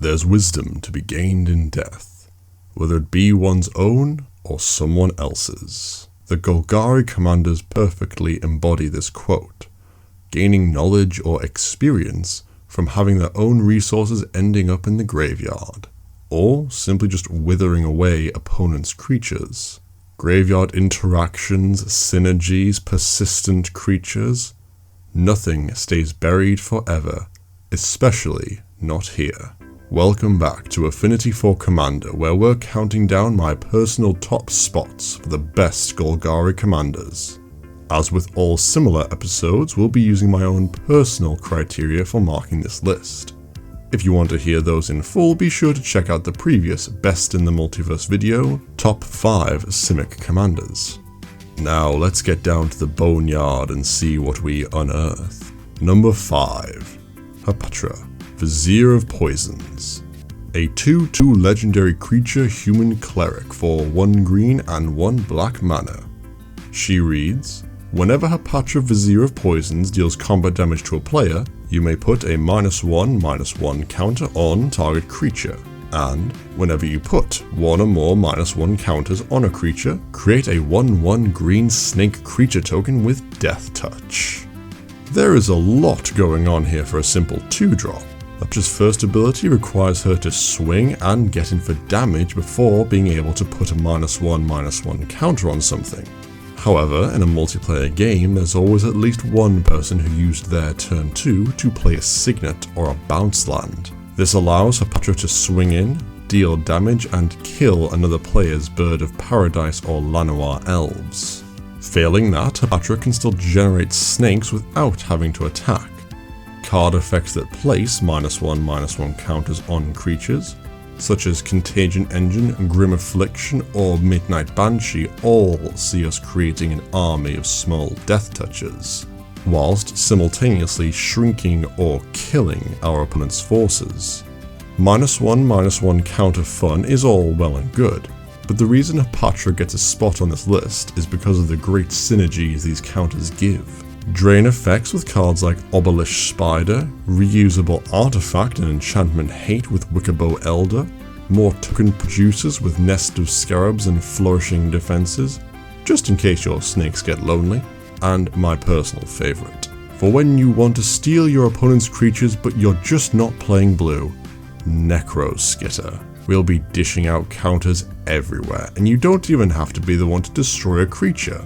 There's wisdom to be gained in death, whether it be one's own or someone else's. The Golgari commanders perfectly embody this quote, gaining knowledge or experience from having their own resources ending up in the graveyard, or simply just withering away opponents' creatures. Graveyard interactions, synergies, persistent creatures. Nothing stays buried forever, especially not here. Welcome back to Affinity for Commander, where we're counting down my personal top spots for the best Golgari commanders. As with all similar episodes, we'll be using my own personal criteria for marking this list. If you want to hear those in full, be sure to check out the previous Best in the Multiverse video, Top 5 Simic Commanders. Now let's get down to the boneyard and see what we unearth. Number 5. Petra, Vizier of Poisons. A 2/2 legendary creature human cleric for 1 green and 1 black mana. She reads, whenever Petra Vizier of Poisons deals combat damage to a player, you may put a -1/-1 counter on target creature, and whenever you put 1 or more -1 counters on a creature, create a 1/1 green snake creature token with Death Touch. There is a lot going on here for a simple 2-drop. Petra's first ability requires her to swing and get in for damage before being able to put a -1/-1 counter on something. However, in a multiplayer game, there's always at least one person who used their turn 2 to play a Signet or a Bounce land. This allows Petra to swing in, deal damage, and kill another player's Bird of Paradise or Lanois elves. Failing that, Petra can still generate snakes without having to attack. Card effects that place -1/-1 counters on creatures, such as Contagion Engine, Grim Affliction, or Midnight Banshee, all see us creating an army of small death touches, whilst simultaneously shrinking or killing our opponent's forces. -1/-1 counter fun is all well and good, but the reason Petra gets a spot on this list is because of the great synergies these counters give. Drain effects with cards like Obelisk Spider, reusable artifact and enchantment hate with Wickerbow Elder, more token producers with Nest of Scarabs and flourishing defenses, just in case your snakes get lonely, and my personal favourite, for when you want to steal your opponent's creatures but you're just not playing blue, Necro Skitter. We'll be dishing out counters everywhere, and you don't even have to be the one to destroy a creature.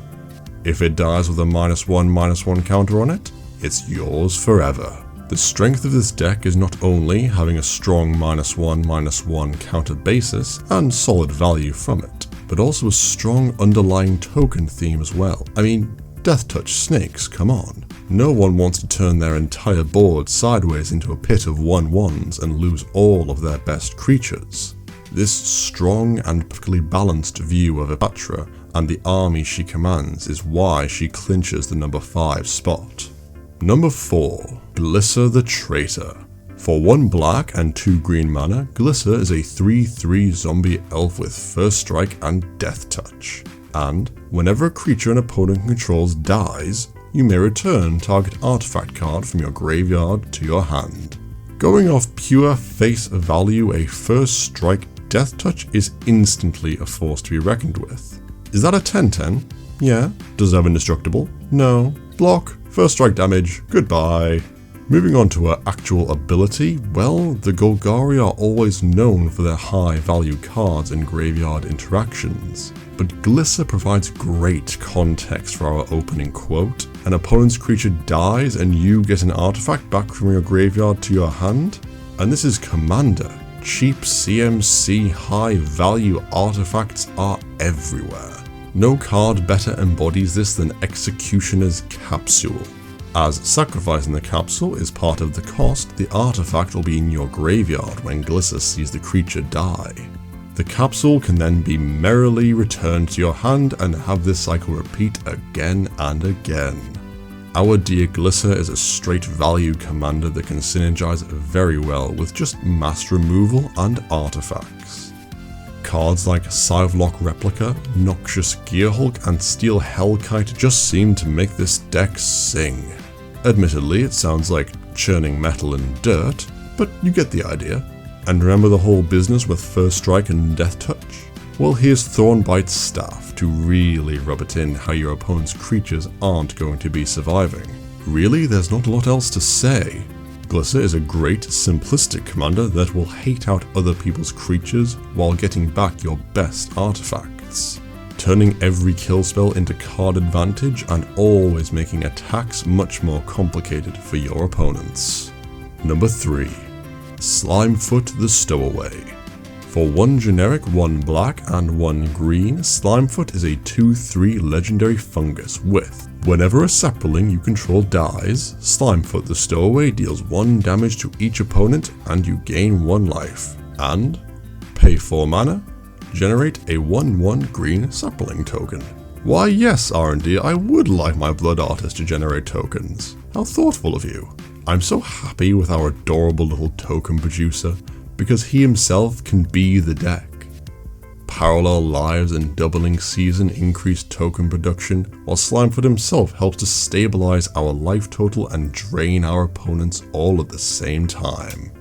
If it dies with a -1/-1 counter on it, it's yours forever. The strength of this deck is not only having a strong -1/-1 counter basis and solid value from it, but also a strong underlying token theme as well. I mean, Death Touch snakes, come on. No one wants to turn their entire board sideways into a pit of 1/1s and lose all of their best creatures. This strong and perfectly balanced view of Petra and the army she commands is why she clinches the number 5 spot. Number 4. Glissa the Traitor. For 1 black and 2 green mana, Glissa is a 3/3 zombie elf with First Strike and Death Touch. And whenever a creature an opponent controls dies, you may return target artifact card from your graveyard to your hand. Going off pure face value, a First Strike Death Touch is instantly a force to be reckoned with. Is that a 10/10? Yeah. Does it have indestructible? No. Block, First Strike damage, goodbye. Moving on to her actual ability, well, the Golgari are always known for their high value cards and graveyard interactions. But Glissa provides great context for our opening quote. An opponent's creature dies and you get an artifact back from your graveyard to your hand? And this is Commander. Cheap CMC high value artifacts are everywhere. No card better embodies this than Executioner's Capsule. As sacrificing the capsule is part of the cost, the artifact will be in your graveyard when Glissa sees the creature die. The capsule can then be merrily returned to your hand and have this cycle repeat again and again. Our dear Glissa is a straight value commander that can synergize very well with just mass removal and artifacts. Cards like Scythelock Replica, Noxious Gearhulk, and Steel Hellkite just seem to make this deck sing. Admittedly, it sounds like churning metal and dirt, but you get the idea. And remember the whole business with First Strike and Death Touch? Well, here's Thornbite's staff to really rub it in how your opponent's creatures aren't going to be surviving. Really, there's not a lot else to say. Glissa is a great, simplistic commander that will hate out other people's creatures while getting back your best artifacts, turning every kill spell into card advantage and always making attacks much more complicated for your opponents. Number 3. Slimefoot the Stowaway. For 1 generic, 1 black, and 1 green, Slimefoot is a 2/3 legendary fungus with, whenever a sapling you control dies, Slimefoot the Stowaway deals 1 damage to each opponent and you gain 1 life. And, pay 4 mana, generate a 1/1 green sapling token. Why yes, R&D, I would like my Blood Artist to generate tokens. How thoughtful of you. I'm so happy with our adorable little token producer, because he himself can be the deck. Parallel lives and doubling season increase token production, while Slimefoot himself helps to stabilize our life total and drain our opponents all at the same time.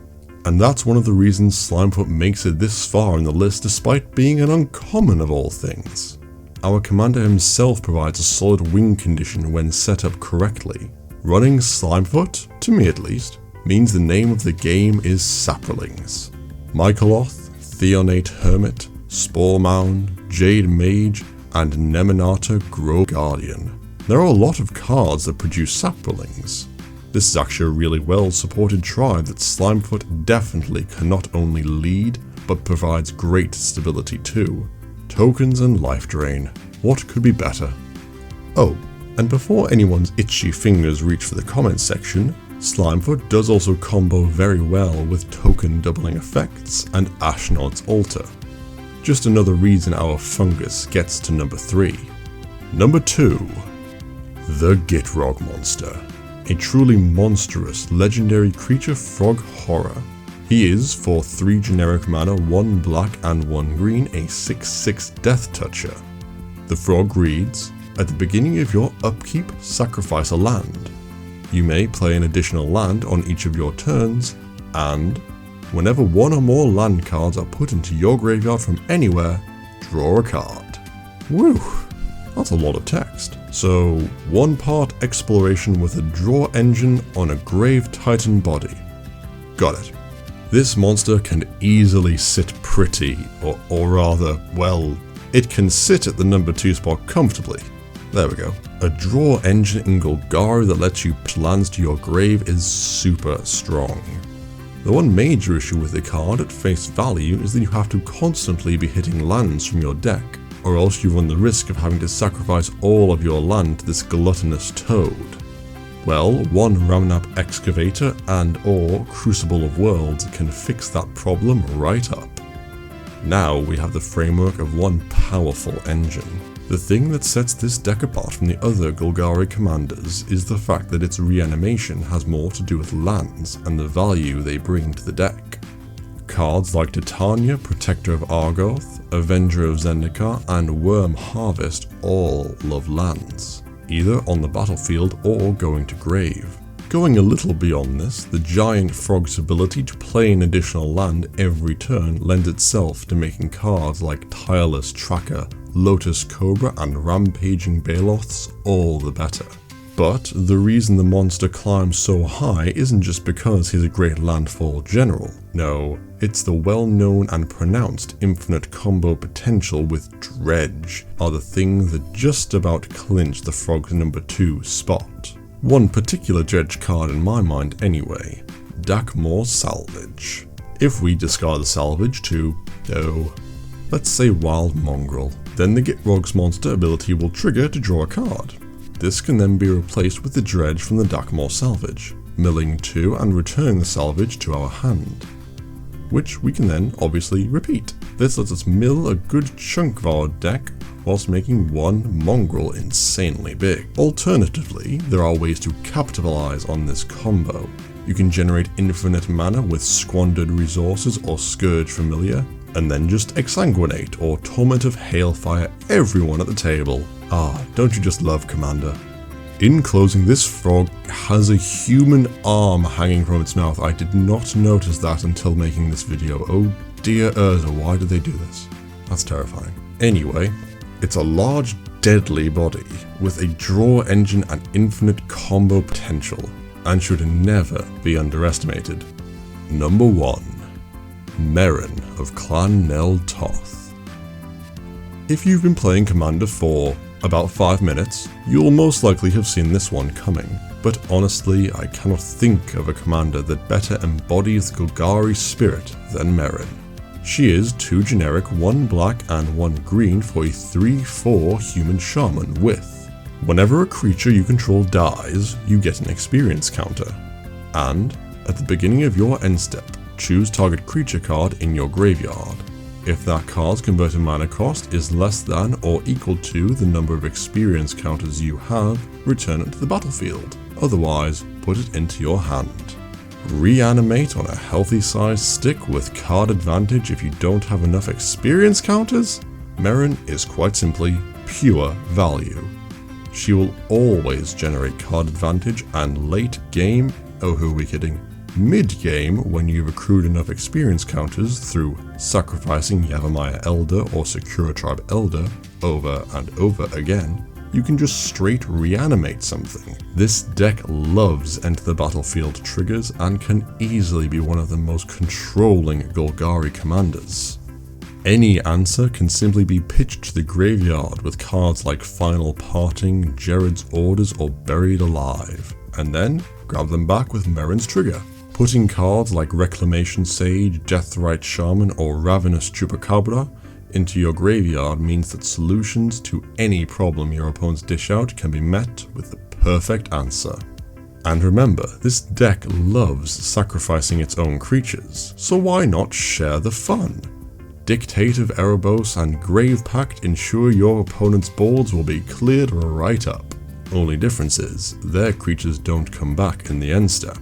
And that's one of the reasons Slimefoot makes it this far in the list despite being an uncommon of all things. Our commander himself provides a solid win condition when set up correctly. Running Slimefoot, to me at least, means the name of the game is Saprolings. Mycoloth, Theonate Hermit, Spore Mound, Jade Mage, and Neminata Grove Guardian. There are a lot of cards that produce Saprolings. This is actually a really well supported tribe that Slimefoot definitely can not only lead, but provides great stability too. Tokens and life drain. What could be better? Oh, and before anyone's itchy fingers reach for the comments section, Slimefoot does also combo very well with token doubling effects and Ashnod's Altar. Just another reason our fungus gets to number 3. Number 2. The Gitrog Monster. A truly monstrous legendary creature frog horror. He is, for 3 generic mana, 1 black and 1 green, a 6/6 Death Toucher. The frog reads, at the beginning of your upkeep, sacrifice a land. You may play an additional land on each of your turns, and whenever 1 or more land cards are put into your graveyard from anywhere, draw a card. Whew, that's a lot of text. So, 1 part exploration with a draw engine on a Grave Titan body. Got it. This monster can easily sit pretty, or rather, well, it can sit at the number 2 spot comfortably. There we go. A draw engine in Golgari that lets you put lands to your grave is super strong. The one major issue with the card at face value is that you have to constantly be hitting lands from your deck, or else you run the risk of having to sacrifice all of your land to this gluttonous toad. Well, 1 Ramnap Excavator and or Crucible of Worlds can fix that problem right up. Now we have the framework of 1 powerful engine. The thing that sets this deck apart from the other Golgari commanders is the fact that its reanimation has more to do with lands and the value they bring to the deck. Cards like Titania, Protector of Argoth, Avenger of Zendikar, and Worm Harvest all love lands, either on the battlefield or going to grave. Going a little beyond this, the giant frog's ability to play an additional land every turn lends itself to making cards like Tireless Tracker, Lotus Cobra, and Rampaging Baloths all the better. But the reason the monster climbs so high isn't just because he's a great landfall general. No, it's the well-known and pronounced infinite combo potential with Dredge are the things that just about clinch the frog's number 2 spot. One particular Dredge card in my mind anyway, Dakmor's Salvage. If we discard the salvage to, let's say Wild Mongrel, then the Gitrog's monster ability will trigger to draw a card. This can then be replaced with the Dredge from the Dakmor Salvage, milling 2 and returning the salvage to our hand, which we can then obviously repeat. This lets us mill a good chunk of our deck whilst making 1 mongrel insanely big. Alternatively, there are ways to capitalize on this combo. You can generate infinite mana with Squandered Resources or Scourge Familiar, and then just Exsanguinate or Torment of Hailfire everyone at the table. Ah, don't you just love Commander? In closing, this frog has a human arm hanging from its mouth. I did not notice that until making this video. Oh dear Urza, why did they do this? That's terrifying. Anyway, it's a large, deadly body with a draw engine and infinite combo potential, and should never be underestimated. Number 1. Mairin of Clan Nel Toth. If you've been playing Commander for about 5 minutes, you'll most likely have seen this one coming, but honestly I cannot think of a commander that better embodies the Golgari spirit than Mairin. She is 2 generic, 1 black and 1 green for a 3/4 human shaman with, whenever a creature you control dies, you get an experience counter, and at the beginning of your end step, choose target creature card in your graveyard. If that card's converted mana cost is less than or equal to the number of experience counters you have, return it to the battlefield. Otherwise, put it into your hand. Reanimate on a healthy sized stick with card advantage if you don't have enough experience counters? Mairin is quite simply pure value. She will always generate card advantage, and late game, oh who are we kidding, mid-game, when you've accrued enough experience counters through sacrificing Yavimaya Elder or Sakura Tribe Elder over and over again, you can just straight reanimate something. This deck loves enter the battlefield triggers and can easily be one of the most controlling Golgari commanders. Any answer can simply be pitched to the graveyard with cards like Final Parting, Jared's Orders or Buried Alive, and then grab them back with Mairin's trigger. Putting cards like Reclamation Sage, Deathrite Shaman or Ravenous Chupacabra into your graveyard means that solutions to any problem your opponents dish out can be met with the perfect answer. And remember, this deck loves sacrificing its own creatures, so why not share the fun? Dictate of Erebos and Grave Pact ensure your opponent's boards will be cleared right up. Only difference is, their creatures don't come back in the end step.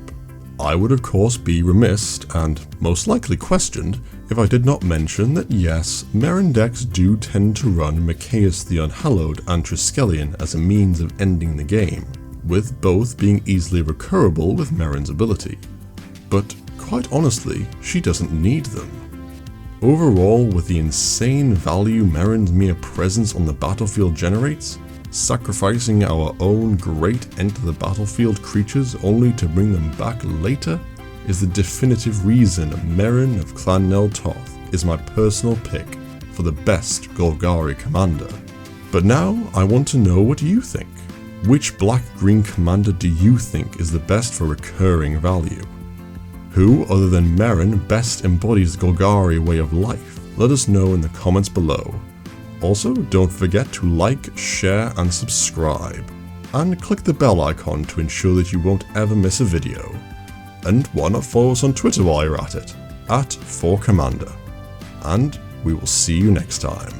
I would of course be remiss, and most likely questioned, if I did not mention that yes, Mairin decks do tend to run Mikaeus the Unhallowed and Triskelion as a means of ending the game, with both being easily recurable with Mairin's ability. But quite honestly, she doesn't need them. Overall, with the insane value Mairin's mere presence on the battlefield generates, sacrificing our own great enter the battlefield creatures only to bring them back later is the definitive reason Mairin of Clan Nel Toth is my personal pick for the best Golgari commander. But now I want to know what you think. Which black-green commander do you think is the best for recurring value? Who other than Mairin best embodies the Golgari way of life? Let us know in the comments below. Also, don't forget to like, share and subscribe, and click the bell icon to ensure that you won't ever miss a video. And why not follow us on Twitter while you're at it, @4Commander. And we will see you next time.